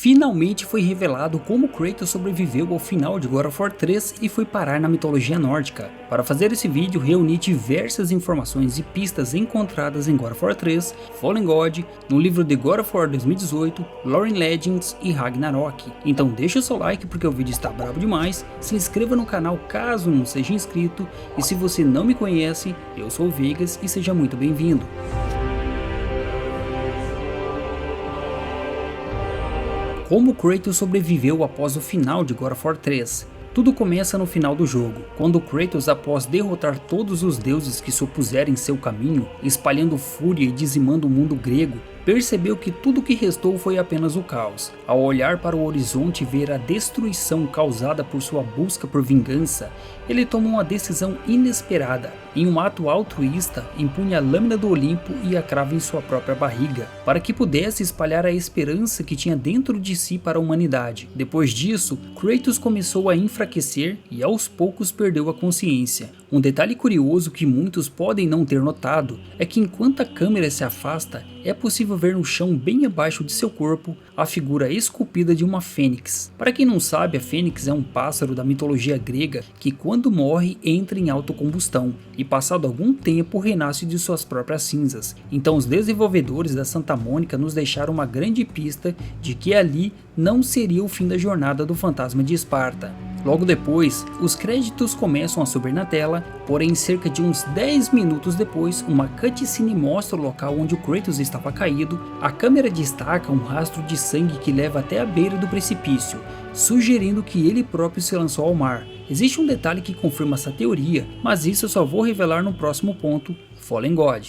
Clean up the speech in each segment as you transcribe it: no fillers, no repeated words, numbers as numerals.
Finalmente foi revelado como Kratos sobreviveu ao final de God of War 3 e foi parar na mitologia nórdica. Para fazer esse vídeo, reuni diversas informações e pistas encontradas em God of War 3, Fallen God, no livro de God of War 2018, Lore in Legends e Ragnarok. Então deixa o seu like porque o vídeo está brabo demais, se inscreva no canal caso não seja inscrito, e se você não me conhece, eu sou o Vegas e seja muito bem-vindo. Como Kratos sobreviveu após o final de God of War 3? Tudo começa no final do jogo, quando Kratos, após derrotar todos os deuses que se opuseram em seu caminho, espalhando fúria e dizimando o mundo grego, percebeu que tudo que restou foi apenas o caos. Ao olhar para o horizonte e ver a destruição causada por sua busca por vingança, ele tomou uma decisão inesperada. Em um ato altruísta, impunha a lâmina do Olimpo e a crava em sua própria barriga, para que pudesse espalhar a esperança que tinha dentro de si para a humanidade. Depois disso, Kratos começou a enfraquecer e aos poucos perdeu a consciência. Um detalhe curioso que muitos podem não ter notado é que enquanto a câmera se afasta, é possível ver no chão bem abaixo de seu corpo a figura esculpida de uma fênix. Para quem não sabe, a fênix é um pássaro da mitologia grega que quando morre entra em autocombustão e passado algum tempo renasce de suas próprias cinzas. Então os desenvolvedores da Santa Mônica nos deixaram uma grande pista de que ali não seria o fim da jornada do fantasma de Esparta. Logo depois, os créditos começam a subir na tela, porém cerca de uns 10 minutos depois, uma cutscene mostra o local onde o Kratos estava caído. A câmera destaca um rastro de sangue que leva até a beira do precipício, sugerindo que ele próprio se lançou ao mar. Existe um detalhe que confirma essa teoria, mas isso eu só vou revelar no próximo ponto, Fallen God.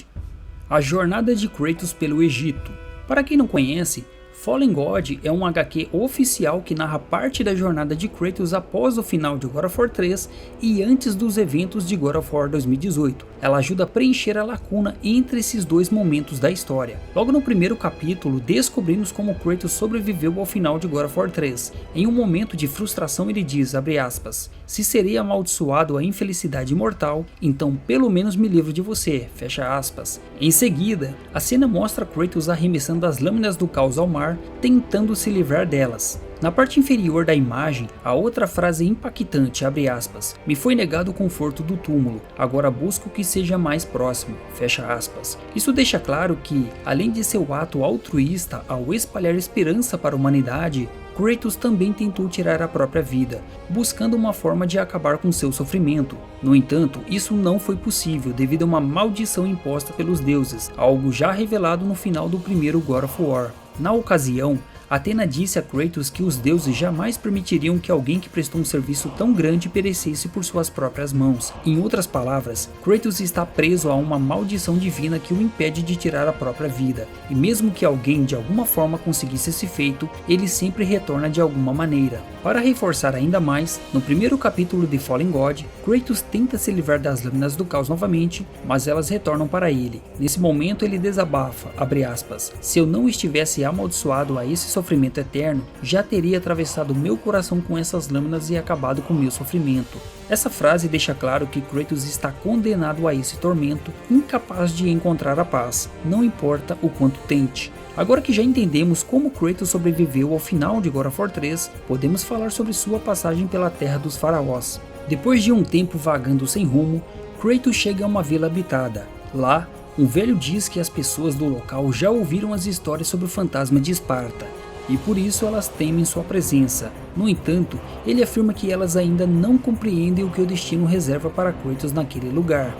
A jornada de Kratos pelo Egito. Para quem não conhece, Fallen God é um HQ oficial que narra parte da jornada de Kratos após o final de God of War 3 e antes dos eventos de God of War 2018. Ela ajuda a preencher a lacuna entre esses dois momentos da história. Logo no primeiro capítulo, descobrimos como Kratos sobreviveu ao final de God of War 3. Em um momento de frustração ele diz, abre aspas, se serei amaldiçoado a infelicidade mortal, então pelo menos me livro de você, fecha aspas. Em seguida, a cena mostra Kratos arremessando as lâminas do caos ao mar, tentando se livrar delas. Na parte inferior da imagem, a outra frase impactante, abre aspas, me foi negado o conforto do túmulo, agora busco que seja mais próximo, fecha aspas. Isso deixa claro que, além de seu ato altruísta ao espalhar esperança para a humanidade, Kratos também tentou tirar a própria vida, buscando uma forma de acabar com seu sofrimento. No entanto, isso não foi possível devido a uma maldição imposta pelos deuses, algo já revelado no final do primeiro God of War. Na ocasião, Atena disse a Kratos que os deuses jamais permitiriam que alguém que prestou um serviço tão grande perecesse por suas próprias mãos. Em outras palavras, Kratos está preso a uma maldição divina que o impede de tirar a própria vida, e mesmo que alguém de alguma forma conseguisse esse feito, ele sempre retorna de alguma maneira. Para reforçar ainda mais, no primeiro capítulo de Fallen God, Kratos tenta se livrar das lâminas do caos novamente, mas elas retornam para ele. Nesse momento ele desabafa, abre aspas, se eu não estivesse amaldiçoado a esse sofrimento eterno, já teria atravessado meu coração com essas lâminas e acabado com meu sofrimento. Essa frase deixa claro que Kratos está condenado a esse tormento, incapaz de encontrar a paz, não importa o quanto tente. Agora que já entendemos como Kratos sobreviveu ao final de God of War 3, podemos falar sobre sua passagem pela terra dos faraós. Depois de um tempo vagando sem rumo, Kratos chega a uma vila habitada. Lá, um velho diz que as pessoas do local já ouviram as histórias sobre o fantasma de Esparta, e por isso elas temem sua presença. No entanto, ele afirma que elas ainda não compreendem o que o destino reserva para Kratos naquele lugar.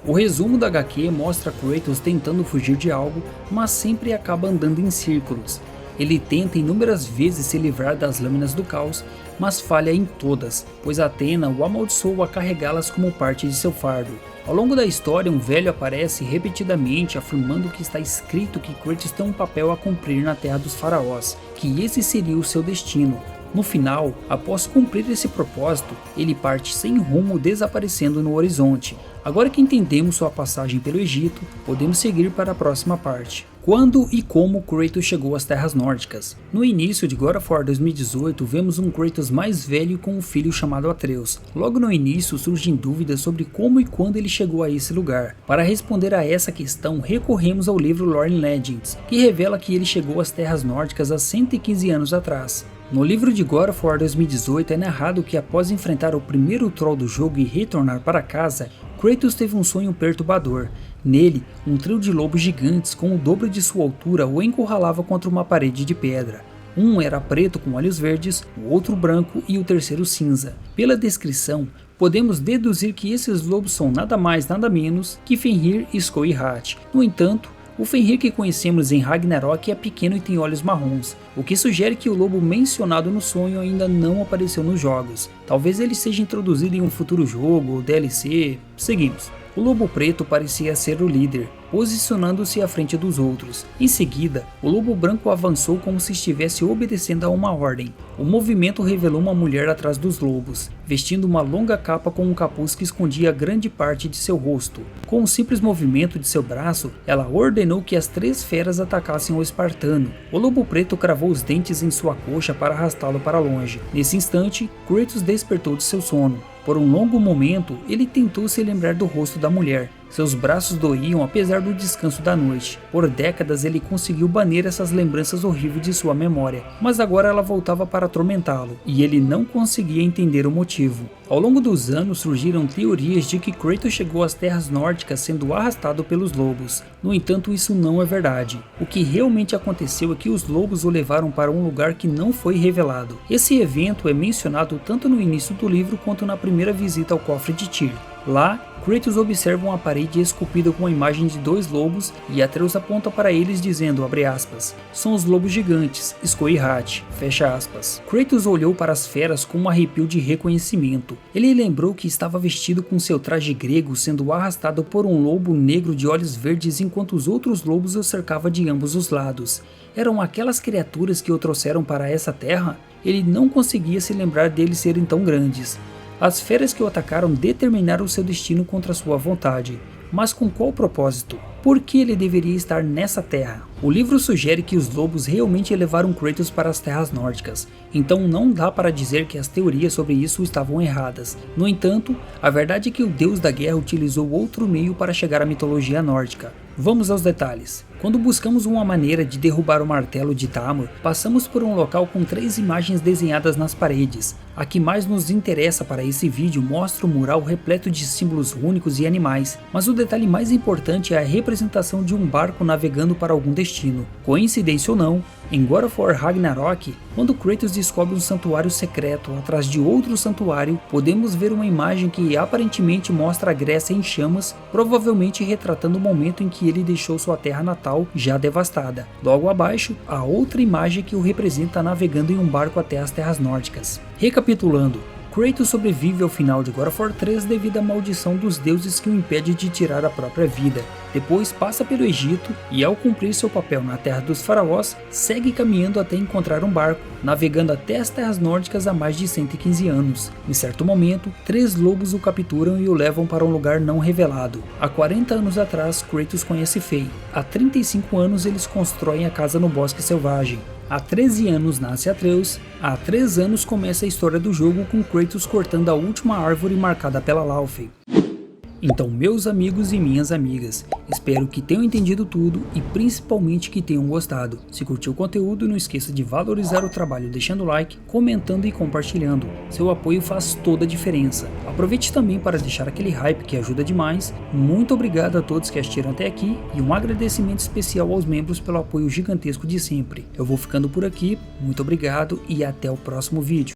O resumo da HQ mostra Kratos tentando fugir de algo, mas sempre acaba andando em círculos. Ele tenta inúmeras vezes se livrar das lâminas do caos, mas falha em todas, pois Atena o amaldiçoou a carregá-las como parte de seu fardo. Ao longo da história, um velho aparece repetidamente afirmando que está escrito que Kratos tem um papel a cumprir na terra dos faraós, que esse seria o seu destino. No final, após cumprir esse propósito, ele parte sem rumo, desaparecendo no horizonte. Agora que entendemos sua passagem pelo Egito, podemos seguir para a próxima parte. Quando e como Kratos chegou às Terras Nórdicas? No início de God of War 2018, vemos um Kratos mais velho com um filho chamado Atreus. Logo no início surgem dúvidas sobre como e quando ele chegou a esse lugar. Para responder a essa questão, recorremos ao livro Lore and Legends, que revela que ele chegou às Terras Nórdicas há 115 anos atrás. No livro de God of War 2018 é narrado que após enfrentar o primeiro troll do jogo e retornar para casa, Kratos teve um sonho perturbador. Nele, um trio de lobos gigantes com o dobro de sua altura o encurralava contra uma parede de pedra. Um era preto com olhos verdes, o outro branco e o terceiro cinza. Pela descrição, podemos deduzir que esses lobos são nada mais nada menos que Fenrir e Skoll-Herat. No entanto, o Fenrir que conhecemos em Ragnarok é pequeno e tem olhos marrons, o que sugere que o lobo mencionado no sonho ainda não apareceu nos jogos. Talvez ele seja introduzido em um futuro jogo ou DLC. Seguimos. O lobo preto parecia ser o líder, posicionando-se à frente dos outros. Em seguida, o lobo branco avançou como se estivesse obedecendo a uma ordem. O movimento revelou uma mulher atrás dos lobos, vestindo uma longa capa com um capuz que escondia grande parte de seu rosto. Com um simples movimento de seu braço, ela ordenou que as três feras atacassem o espartano. O lobo preto cravou os dentes em sua coxa para arrastá-lo para longe. Nesse instante, Kratos despertou de seu sono. Por um longo momento, ele tentou se lembrar do rosto da mulher. Seus braços doíam apesar do descanso da noite. Por décadas ele conseguiu banir essas lembranças horríveis de sua memória, mas agora ela voltava para atormentá-lo, e ele não conseguia entender o motivo. Ao longo dos anos surgiram teorias de que Kratos chegou às Terras Nórdicas sendo arrastado pelos lobos. No entanto, isso não é verdade. O que realmente aconteceu é que os lobos o levaram para um lugar que não foi revelado. Esse evento é mencionado tanto no início do livro quanto na primeira visita ao cofre de Tyr. Lá, Kratos observa uma parede esculpida com a imagem de dois lobos e Atreus aponta para eles dizendo, abre aspas, são os lobos gigantes, Skoll-Herat, fecha aspas. Kratos olhou para as feras com um arrepio de reconhecimento. Ele lembrou que estava vestido com seu traje grego sendo arrastado por um lobo negro de olhos verdes enquanto os outros lobos o cercavam de ambos os lados. Eram aquelas criaturas que o trouxeram para essa terra? Ele não conseguia se lembrar deles serem tão grandes. As feras que o atacaram determinaram seu destino contra sua vontade. Mas com qual propósito? Por que ele deveria estar nessa terra? O livro sugere que os lobos realmente levaram Kratos para as Terras Nórdicas, então não dá para dizer que as teorias sobre isso estavam erradas. No entanto, a verdade é que o deus da guerra utilizou outro meio para chegar à mitologia nórdica. Vamos aos detalhes. Quando buscamos uma maneira de derrubar o martelo de Tamur, passamos por um local com 3 imagens desenhadas nas paredes. A que mais nos interessa para esse vídeo mostra um mural repleto de símbolos rúnicos e animais, mas o detalhe mais importante é a representação de um barco navegando para algum destino. Coincidência ou não, em God of War Ragnarok, quando Kratos descobre um santuário secreto atrás de outro santuário, podemos ver uma imagem que aparentemente mostra a Grécia em chamas, provavelmente retratando o momento em que ele deixou sua terra natal já devastada. Logo abaixo, há outra imagem que o representa navegando em um barco até as Terras Nórdicas. Recapitulando, Kratos sobrevive ao final de God of War 3 devido à maldição dos deuses que o impede de tirar a própria vida. Depois passa pelo Egito e, ao cumprir seu papel na Terra dos Faraós, segue caminhando até encontrar um barco, navegando até as Terras Nórdicas há mais de 115 anos. Em certo momento, 3 lobos o capturam e o levam para um lugar não revelado. Há 40 anos atrás, Kratos conhece Fei. Há 35 anos eles constroem a casa no Bosque Selvagem. Há 13 anos nasce Atreus, há 3 anos começa a história do jogo com Kratos cortando a última árvore marcada pela Laufey. Então, meus amigos e minhas amigas, espero que tenham entendido tudo e principalmente que tenham gostado. Se curtiu o conteúdo, não esqueça de valorizar o trabalho deixando o like, comentando e compartilhando. Seu apoio faz toda a diferença. Aproveite também para deixar aquele hype que ajuda demais. Muito obrigado a todos que assistiram até aqui e um agradecimento especial aos membros pelo apoio gigantesco de sempre. Eu vou ficando por aqui, muito obrigado e até o próximo vídeo.